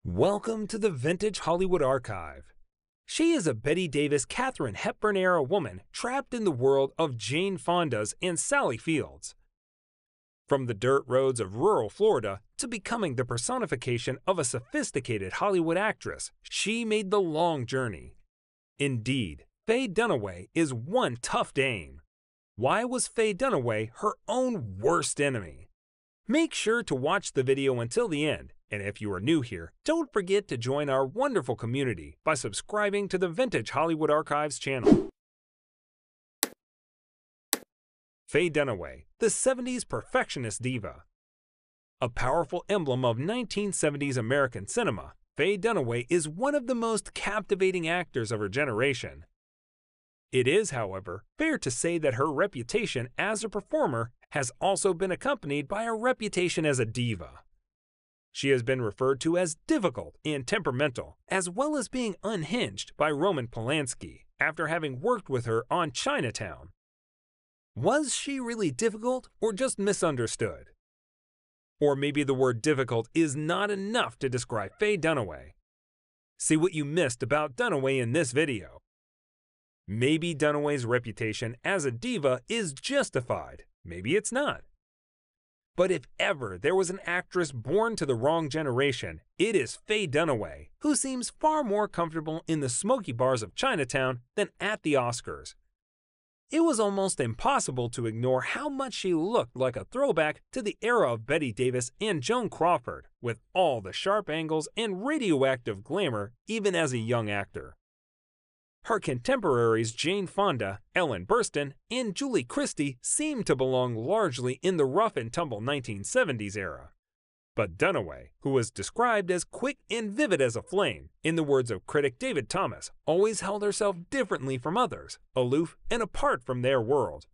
Welcome to the Vintage Hollywood Archive. She is a Bette Davis, Katharine Hepburn-era woman trapped in the world of Jane Fondas and Sally Fields. From the dirt roads of rural Florida to becoming the personification of a sophisticated Hollywood actress, she made the long journey. Indeed, Faye Dunaway is one tough dame. Why was Faye Dunaway her own worst enemy? Make sure to watch the video until the end, and if you are new here, don't forget to join our wonderful community by subscribing to the Vintage Hollywood Archives channel. Faye Dunaway, the 70s perfectionist diva. A powerful emblem of 1970s American cinema, Faye Dunaway is one of the most captivating actors of her generation. It is, however, fair to say that her reputation as a performer has also been accompanied by a reputation as a diva. She has been referred to as difficult and temperamental, as well as being unhinged by Roman Polanski after having worked with her on Chinatown. Was she really difficult or just misunderstood? Or maybe the word difficult is not enough to describe Faye Dunaway. See what you missed about Dunaway in this video. Maybe Dunaway's reputation as a diva is justified, maybe it's not. But if ever there was an actress born to the wrong generation, it is Faye Dunaway, who seems far more comfortable in the smoky bars of Chinatown than at the Oscars. It was almost impossible to ignore how much she looked like a throwback to the era of Bette Davis and Joan Crawford, with all the sharp angles and radioactive glamour even as a young actor. Her contemporaries Jane Fonda, Ellen Burstyn, and Julie Christie seem to belong largely in the rough-and-tumble 1970s era. But Dunaway, who was described as quick and vivid as a flame, in the words of critic David Thomas, always held herself differently from others, aloof and apart from their world.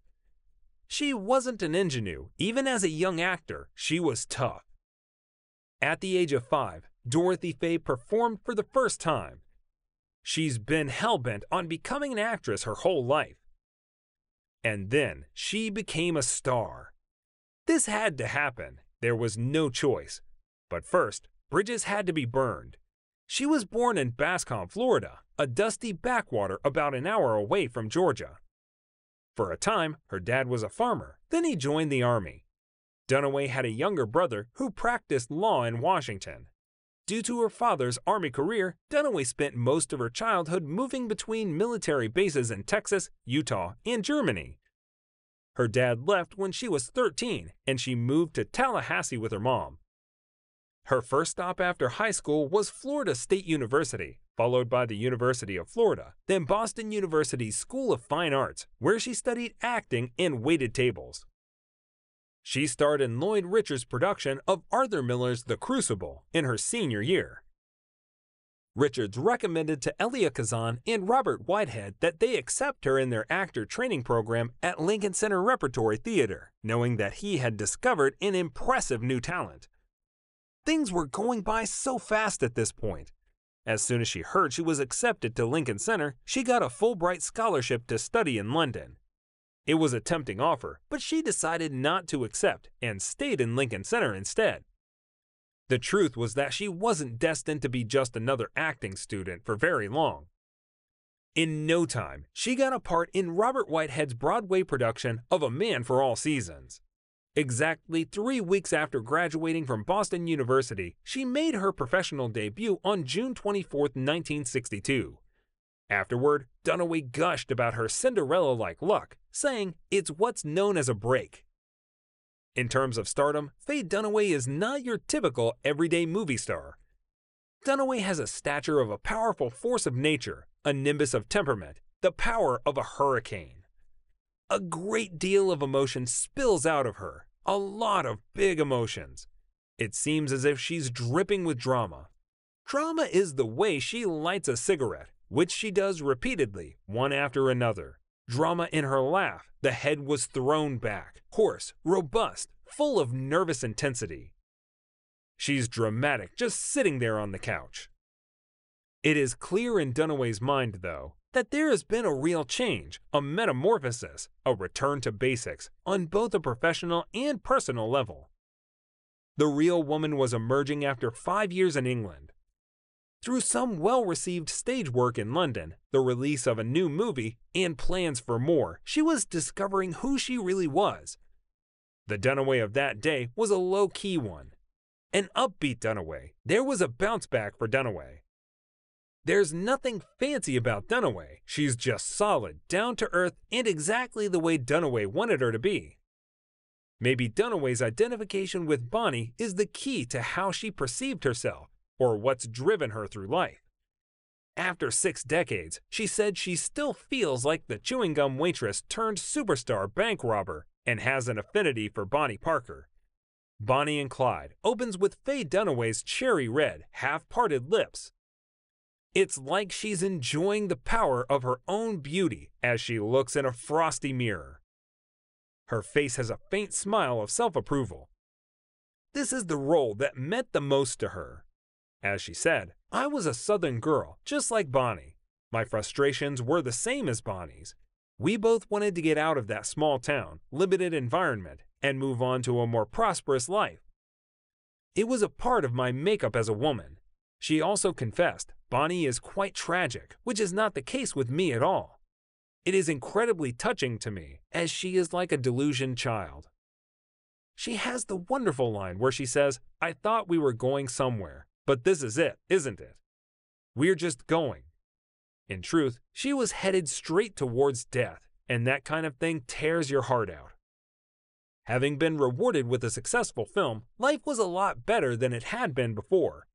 She wasn't an ingenue. Even as a young actor, she was tough. At the age of 5, Dorothy Faye performed for the first time. She's been hell-bent on becoming an actress her whole life. And then she became a star. This had to happen. There was no choice. But first, bridges had to be burned. She was born in Bascom, Florida, a dusty backwater about an hour away from Georgia. For a time, her dad was a farmer. Then he joined the Army. Dunaway had a younger brother who practiced law in Washington. Due to her father's Army career, Dunaway spent most of her childhood moving between military bases in Texas, Utah, and Germany. Her dad left when she was 13, and she moved to Tallahassee with her mom. Her first stop after high school was Florida State University, followed by the University of Florida, then Boston University's School of Fine Arts, where she studied acting and waited tables. She starred in Lloyd Richards' production of Arthur Miller's The Crucible in her senior year. Richards recommended to Elia Kazan and Robert Whitehead that they accept her in their actor training program at Lincoln Center Repertory Theater, knowing that he had discovered an impressive new talent. Things were going by so fast at this point. As soon as she heard she was accepted to Lincoln Center, she got a Fulbright scholarship to study in London. It was a tempting offer, but she decided not to accept and stayed in Lincoln Center instead. The truth was that she wasn't destined to be just another acting student for very long. In no time, she got a part in Robert Whitehead's Broadway production of A Man for All Seasons. Exactly 3 weeks after graduating from Boston University, she made her professional debut on June 24, 1962. Afterward, Dunaway gushed about her Cinderella-like luck, saying, "It's what's known as a break." In terms of stardom, Faye Dunaway is not your typical everyday movie star. Dunaway has a stature of a powerful force of nature, a nimbus of temperament, the power of a hurricane. A great deal of emotion spills out of her, a lot of big emotions. It seems as if she's dripping with drama. Drama is the way she lights a cigarette, which she does repeatedly, one after another. Drama in her laugh, the head was thrown back, hoarse, robust, full of nervous intensity. She's dramatic just sitting there on the couch. It is clear in Dunaway's mind, though, that there has been a real change, a metamorphosis, a return to basics, on both a professional and personal level. The real woman was emerging after 5 years in England. Through some well-received stage work in London, the release of a new movie, and plans for more, she was discovering who she really was. The Dunaway of that day was a low-key one. An upbeat Dunaway. There was a bounce back for Dunaway. There's nothing fancy about Dunaway. She's just solid, down-to-earth, and exactly the way Dunaway wanted her to be. Maybe Dunaway's identification with Bonnie is the key to how she perceived herself, or what's driven her through life. After 6 decades, she said she still feels like the chewing gum waitress turned superstar bank robber and has an affinity for Bonnie Parker. Bonnie and Clyde opens with Faye Dunaway's cherry red, half-parted lips. It's like she's enjoying the power of her own beauty as she looks in a frosty mirror. Her face has a faint smile of self-approval. This is the role that meant the most to her. As she said, "I was a Southern girl, just like Bonnie. My frustrations were the same as Bonnie's. We both wanted to get out of that small town, limited environment, and move on to a more prosperous life. It was a part of my makeup as a woman." She also confessed, "Bonnie is quite tragic, which is not the case with me at all. It is incredibly touching to me, as she is like a delusioned child." She has the wonderful line where she says, "I thought we were going somewhere. But this is it, isn't it? We're just going." In truth, she was headed straight towards death, and that kind of thing tears your heart out. Having been rewarded with a successful film, life was a lot better than it had been before.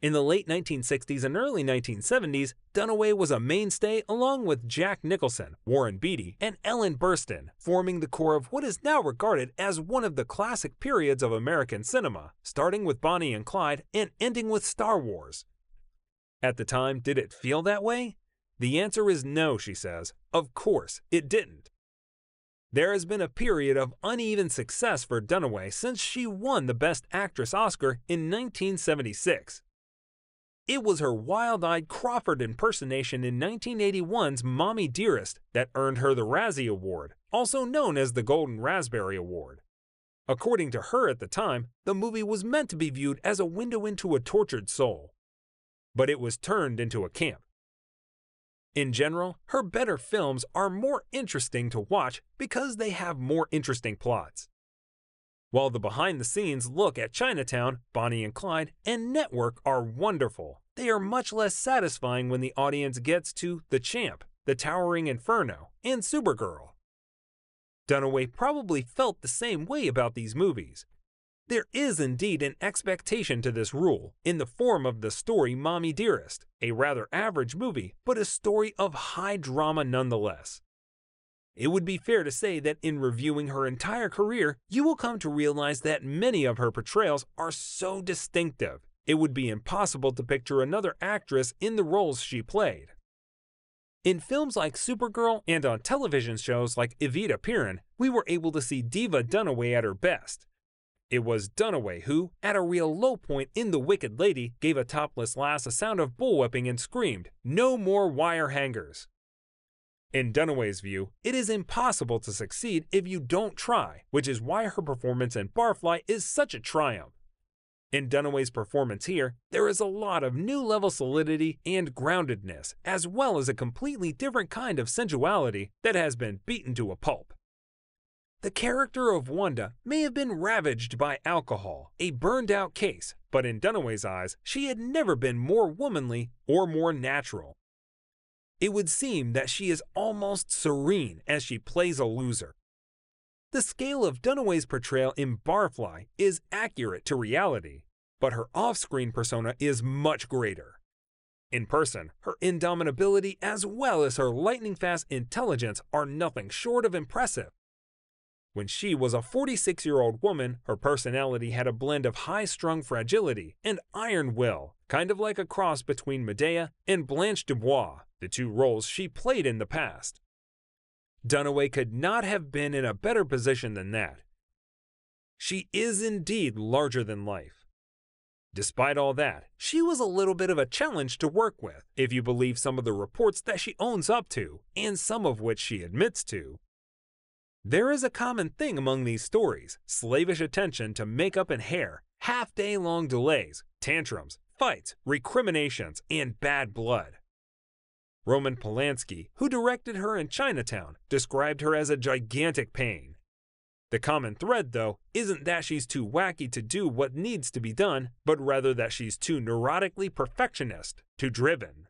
In the late 1960s and early 1970s, Dunaway was a mainstay along with Jack Nicholson, Warren Beatty, and Ellen Burstyn, forming the core of what is now regarded as one of the classic periods of American cinema, starting with Bonnie and Clyde and ending with Star Wars. At the time, did it feel that way? The answer is no, she says. Of course, it didn't. There has been a period of uneven success for Dunaway since she won the Best Actress Oscar in 1976. It was her wild-eyed Crawford impersonation in 1981's Mommy Dearest that earned her the Razzie Award, also known as the Golden Raspberry Award. According to her at the time, the movie was meant to be viewed as a window into a tortured soul. But it was turned into a camp. In general, her better films are more interesting to watch because they have more interesting plots. While the behind-the-scenes look at Chinatown, Bonnie and Clyde, and Network are wonderful, they are much less satisfying when the audience gets to The Champ, The Towering Inferno, and Supergirl. Dunaway probably felt the same way about these movies. There is indeed an expectation to this rule, in the form of the story Mommy Dearest, a rather average movie, but a story of high drama nonetheless. It would be fair to say that in reviewing her entire career, you will come to realize that many of her portrayals are so distinctive, it would be impossible to picture another actress in the roles she played. In films like Supergirl and on television shows like Evita Peron, we were able to see Diva Dunaway at her best. It was Dunaway who, at a real low point in The Wicked Lady, gave a topless lass a sound of bullwhipping and screamed, "No more wire hangers." In Dunaway's view, it is impossible to succeed if you don't try, which is why her performance in Barfly is such a triumph. In Dunaway's performance here, there is a lot of new-level solidity and groundedness, as well as a completely different kind of sensuality that has been beaten to a pulp. The character of Wanda may have been ravaged by alcohol, a burned-out case, but in Dunaway's eyes, she had never been more womanly or more natural. It would seem that she is almost serene as she plays a loser. The scale of Dunaway's portrayal in Barfly is accurate to reality, but her off-screen persona is much greater. In person, her indomitability as well as her lightning-fast intelligence are nothing short of impressive. When she was a 46-year-old woman, her personality had a blend of high-strung fragility and iron will, kind of like a cross between Medea and Blanche Dubois, the two roles she played in the past. Dunaway could not have been in a better position than that. She is indeed larger than life. Despite all that, she was a little bit of a challenge to work with, if you believe some of the reports that she owns up to, and some of which she admits to. There is a common thing among these stories: slavish attention to makeup and hair, half-day-long delays, tantrums, fights, recriminations, and bad blood. Roman Polanski, who directed her in Chinatown, described her as a gigantic pain. The common thread, though, isn't that she's too wacky to do what needs to be done, but rather that she's too neurotically perfectionist, too driven.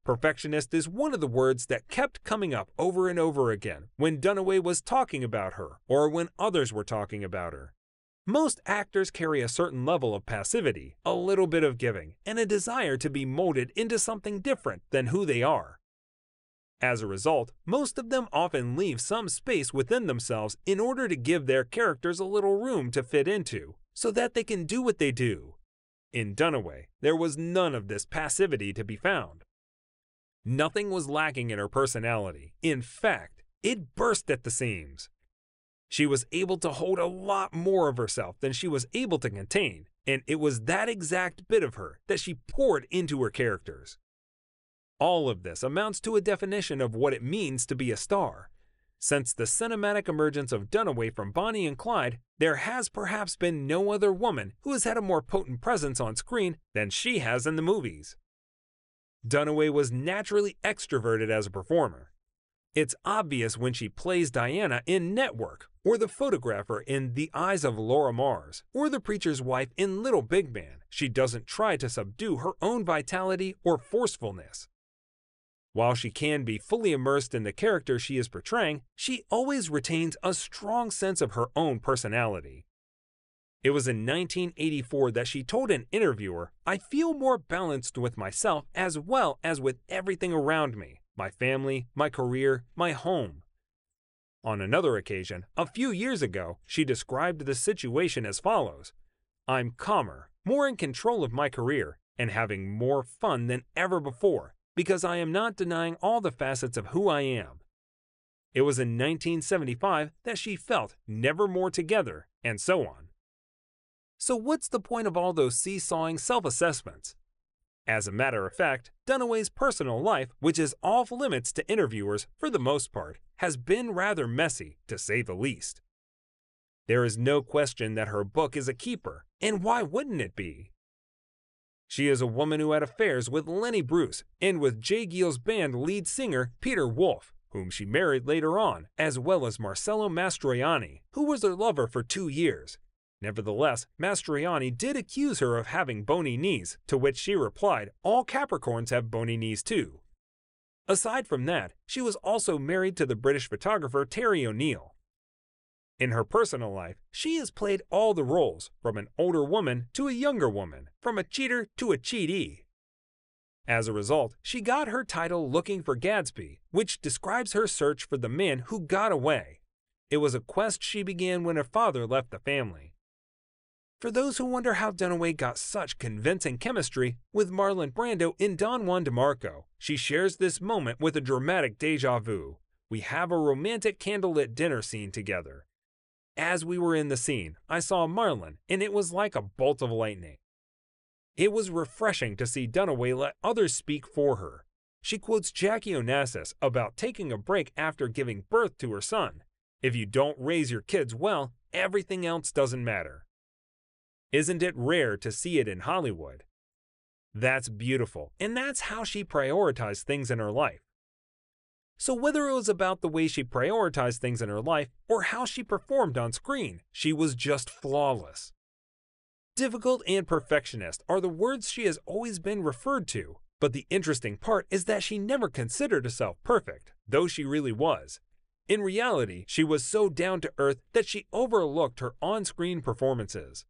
Perfectionist is one of the words that kept coming up over and over again when Dunaway was talking about her or when others were talking about her. Most actors carry a certain level of passivity, a little bit of giving, and a desire to be molded into something different than who they are. As a result, most of them often leave some space within themselves in order to give their characters a little room to fit into, so that they can do what they do. In Dunaway, there was none of this passivity to be found. Nothing was lacking in her personality. In fact, it burst at the seams. She was able to hold a lot more of herself than she was able to contain, and it was that exact bit of her that she poured into her characters. All of this amounts to a definition of what it means to be a star. Since the cinematic emergence of Dunaway from Bonnie and Clyde, there has perhaps been no other woman who has had a more potent presence on screen than she has in the movies. Dunaway was naturally extroverted as a performer. It's obvious when she plays Diana in Network, or the photographer in The Eyes of Laura Mars, or the preacher's wife in Little Big Man. She doesn't try to subdue her own vitality or forcefulness. While she can be fully immersed in the character she is portraying, she always retains a strong sense of her own personality. It was in 1984 that she told an interviewer, "I feel more balanced with myself as well as with everything around me, my family, my career, my home." On another occasion, a few years ago, she described the situation as follows: "I'm calmer, more in control of my career, and having more fun than ever before, because I am not denying all the facets of who I am." It was in 1975 that she felt never more together, and so on. So what's the point of all those seesawing self-assessments? As a matter of fact, Dunaway's personal life, which is off limits to interviewers for the most part, has been rather messy, to say the least. There is no question that her book is a keeper, and why wouldn't it be? She is a woman who had affairs with Lenny Bruce and with Jay Giel's band lead singer Peter Wolf, whom she married later on, as well as Marcello Mastroianni, who was her lover for 2 years. Nevertheless, Mastroianni did accuse her of having bony knees, to which she replied, "All Capricorns have bony knees too." Aside from that, she was also married to the British photographer Terry O'Neill. In her personal life, she has played all the roles, from an older woman to a younger woman, from a cheater to a cheatee. As a result, she got her title Looking for Gadsby, which describes her search for the man who got away. It was a quest she began when her father left the family. For those who wonder how Dunaway got such convincing chemistry with Marlon Brando in Don Juan DeMarco, she shares this moment with a dramatic déjà vu. We have a romantic candlelit dinner scene together. As we were in the scene, I saw Marlon, and it was like a bolt of lightning. It was refreshing to see Dunaway let others speak for her. She quotes Jackie Onassis about taking a break after giving birth to her son. "If you don't raise your kids well, everything else doesn't matter." Isn't it rare to see it in Hollywood? That's beautiful, and that's how she prioritized things in her life. So whether it was about the way she prioritized things in her life or how she performed on screen, she was just flawless. Difficult and perfectionist are the words she has always been referred to, but the interesting part is that she never considered herself perfect, though she really was. In reality, she was so down to earth that she overlooked her on-screen performances.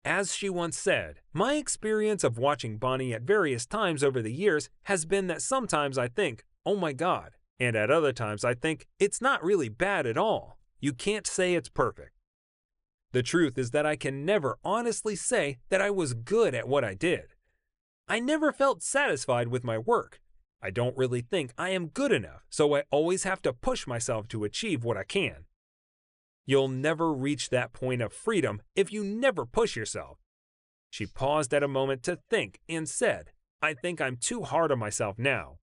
As she once said, "My experience of watching Bonnie at various times over the years has been that sometimes I think, 'Oh my God,' and at other times I think, 'It's not really bad at all.' You can't say it's perfect." The truth is that I can never honestly say that I was good at what I did. I never felt satisfied with my work. I don't really think I am good enough, so I always have to push myself to achieve what I can. You'll never reach that point of freedom if you never push yourself. She paused at a moment to think and said, "I think I'm too hard on myself now.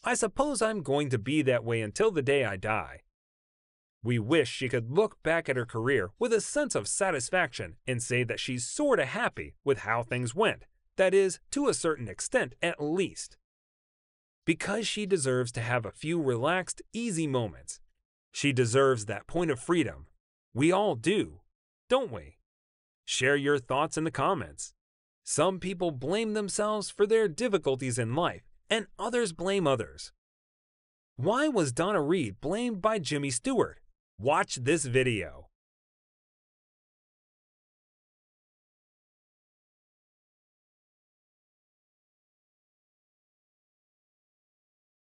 I suppose I'm going to be that way until the day I die." We wish she could look back at her career with a sense of satisfaction and say that she's sorta happy with how things went, that is, to a certain extent at least. Because she deserves to have a few relaxed, easy moments. She deserves that point of freedom. We all do, don't we? Share your thoughts in the comments. Some people blame themselves for their difficulties in life, and others blame others. Why was Donna Reed blamed by Jimmy Stewart? Watch this video.